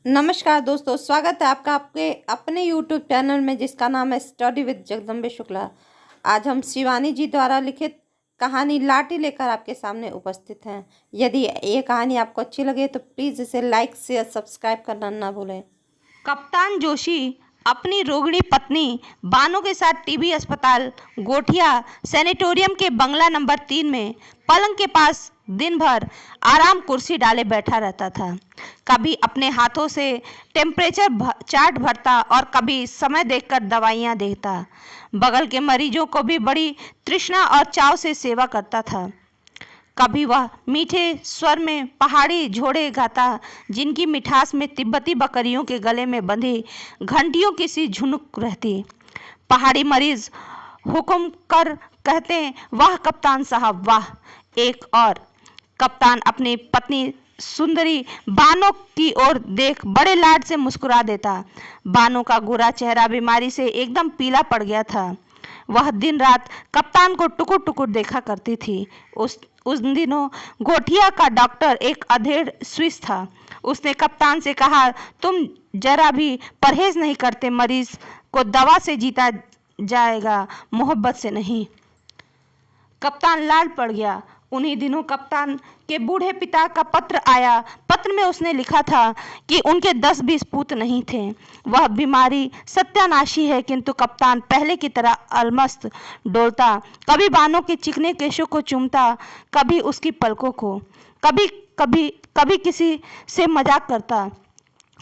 नमस्कार दोस्तों, स्वागत है आपका आपके अपने यूट्यूब चैनल में जिसका नाम है स्टडी विद जगदम्बे शुक्ला। आज हम शिवानी जी द्वारा लिखित कहानी लाटी लेकर आपके सामने उपस्थित हैं। यदि ये कहानी आपको अच्छी लगे तो प्लीज़ इसे लाइक शेयर सब्सक्राइब करना ना भूलें। कप्तान जोशी अपनी रोगिणी पत्नी बानो के साथ टीबी अस्पताल गोठिया सैनिटोरियम के बंगला नंबर 3 में पलंग के पास दिन भर आराम कुर्सी डाले बैठा रहता था। कभी अपने हाथों से टेम्परेचर चार्ट भरता और कभी समय देखकर दवाइयाँ देता। बगल के मरीजों को भी बड़ी तृष्णा और चाव से सेवा करता था। कभी वह मीठे स्वर में पहाड़ी झोड़े गाता, जिनकी मिठास में तिब्बती बकरियों के गले में बंधी घंटियों की सी झुनुक रहती। पहाड़ी मरीज हुक्म कर कहते, वाह कप्तान साहब वाह। एक और कप्तान अपनी पत्नी सुंदरी बानो की ओर देख बड़े लाड से मुस्कुरा देता। बानो का गोरा चेहरा बीमारी से एकदम पीला पड़ गया था। वह दिन रात कप्तान को टुकुर टुकुर देखा करती थी। उस दिनों गोठिया का डॉक्टर एक अधेड़ स्विस था। उसने कप्तान से कहा, तुम जरा भी परहेज नहीं करते, मरीज को दवा से जीता जाएगा, मोहब्बत से नहीं। कप्तान लाल पड़ गया। उन्हीं दिनों कप्तान के बूढ़े पिता का पत्र आया। पत्र में उसने लिखा था कि उनके 10-20 पूत नहीं थे। वह बीमारी सत्यानाशी है, किंतु कप्तान पहले की तरह अलमस्त डोलता। कभी बानों के चिकने केशों को चूमता, कभी उसकी पलकों को, कभी कभी कभी किसी से मजाक करता।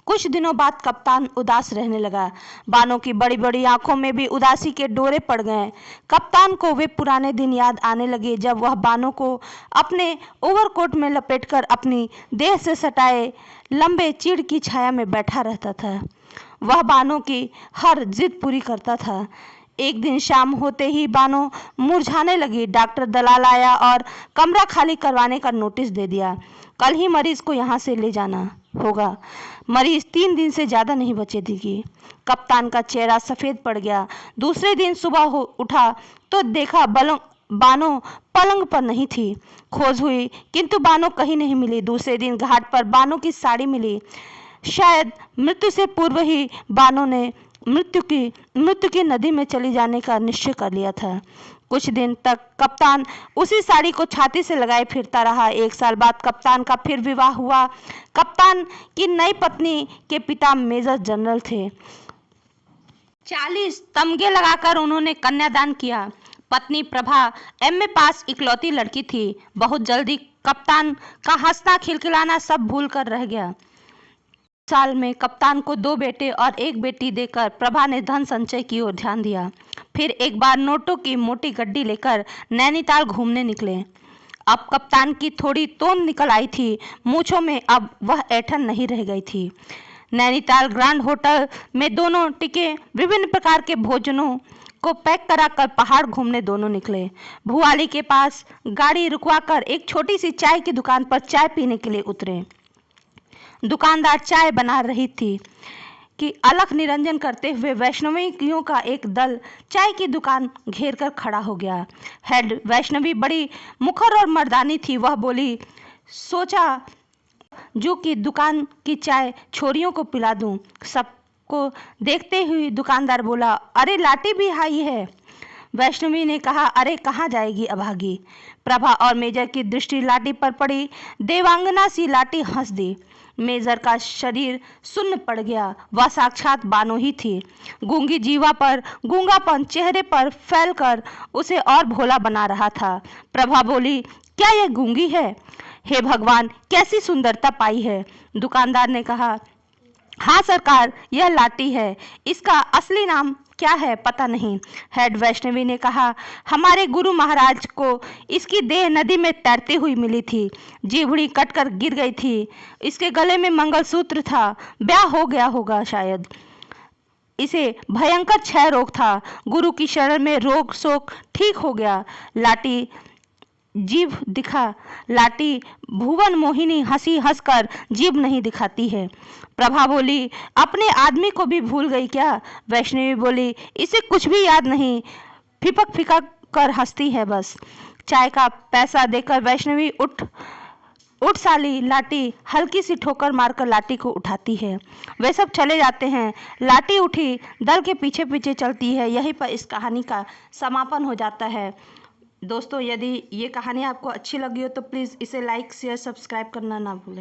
कुछ दिनों बाद कप्तान उदास रहने लगा। बानो की बड़ी बड़ी आंखों में भी उदासी के डोरे पड़ गए। कप्तान को वे पुराने दिन याद आने लगे जब वह बानो को अपने ओवरकोट में लपेटकर अपनी देह से सटाए लंबे चीड़ की छाया में बैठा रहता था। वह बानो की हर जिद पूरी करता था। एक दिन शाम होते ही बानो मुरझाने लगी। डॉक्टर दलाल आया और कमरा खाली करवाने का नोटिस दे दिया। कल ही मरीज को यहाँ से ले जाना होगा। मरीज 3 दिन से ज़्यादा नहीं बचे थी। कप्तान का चेहरा सफ़ेद पड़ गया। दूसरे दिन सुबह उठा तो देखा बानो पलंग पर नहीं थी। खोज हुई किंतु बानो कहीं नहीं मिली। दूसरे दिन घाट पर बानो की साड़ी मिली। शायद मृत्यु से पूर्व ही बानो ने मृत्यु की नदी में चली जाने का निश्चय कर लिया था। कुछ दिन तक कप्तान उसी साड़ी को छाती से लगाए फिरता रहा। 1 साल बाद कप्तान का फिर विवाह हुआ। कप्तान की नई पत्नी के पिता मेजर जनरल थे। 40 तमगे लगाकर उन्होंने कन्यादान किया। पत्नी प्रभा एमए पास इकलौती लड़की थी। बहुत जल्दी कप्तान का हंसना खिलखिलाना सब भूल कर रह गया। साल में कप्तान को 2 बेटे और 1 बेटी देकर प्रभा ने धन संचय की ओर ध्यान दिया। फिर एक बार नोटों की मोटी गड्डी लेकर नैनीताल घूमने निकले। अब कप्तान की थोड़ी तोंद निकल आई थी। मूंछों में अब वह ऐंठन नहीं रह गई थी। नैनीताल ग्रैंड होटल में दोनों टिके। विभिन्न प्रकार के भोजनों को पैक कराकर पहाड़ घूमने दोनों निकले। भुआली के पास गाड़ी रुकवाकर एक छोटी सी चाय की दुकान पर चाय पीने के लिए उतरे। दुकानदार चाय बना रही थी कि अलख निरंजन करते हुए वैष्णवियों का एक दल चाय की दुकान घेर कर खड़ा हो गया। हेड वैष्णवी बड़ी मुखर और मर्दानी थी। वह बोली, सोचा जो कि दुकान की चाय छोरियों को पिला दूं। सबको देखते हुए दुकानदार बोला, अरे लाटी भी आई है। वैष्णवी ने कहा, अरे कहाँ जाएगी अभागी। प्रभा और मेजर की दृष्टि लाटी पर पड़ी। देवांगना सी लाटी हंस दी। मेजर का शरीर सुन्न पड़ गया। वह साक्षात बानो ही थी। गूंगी जीवा पर गूंगापन चेहरे पर फैलकर उसे और भोला बना रहा था। प्रभा बोली, क्या यह गूंगी है? हे भगवान, कैसी सुंदरता पाई है। दुकानदार ने कहा, हाँ सरकार, यह लाटी है। इसका असली नाम क्या है पता नहीं। हेड वैष्णवी ने कहा, हमारे गुरु महाराज को इसकी देह नदी में तैरती हुई मिली थी। जीभड़ी कटकर गिर गई थी। इसके गले में मंगलसूत्र था। ब्याह हो गया होगा शायद। इसे भयंकर क्षय रोग था। गुरु की शरण में रोग शोक ठीक हो गया। लाटी जीभ दिखा। लाटी भुवन मोहिनी हंसी हंसकर जीभ नहीं दिखाती है। प्रभा बोली, अपने आदमी को भी भूल गई क्या? वैष्णवी बोली, इसे कुछ भी याद नहीं, फिपक फिपक कर हंसती है बस। चाय का पैसा देकर वैष्णवी उठ उठ साली लाठी हल्की सी ठोकर मारकर लाठी को उठाती है। वे सब चले जाते हैं। लाठी उठी दल के पीछे पीछे चलती है। यहीं पर इस कहानी का समापन हो जाता है। दोस्तों, यदि ये कहानी आपको अच्छी लगी हो तो प्लीज़ इसे लाइक शेयर सब्सक्राइब करना ना भूलें।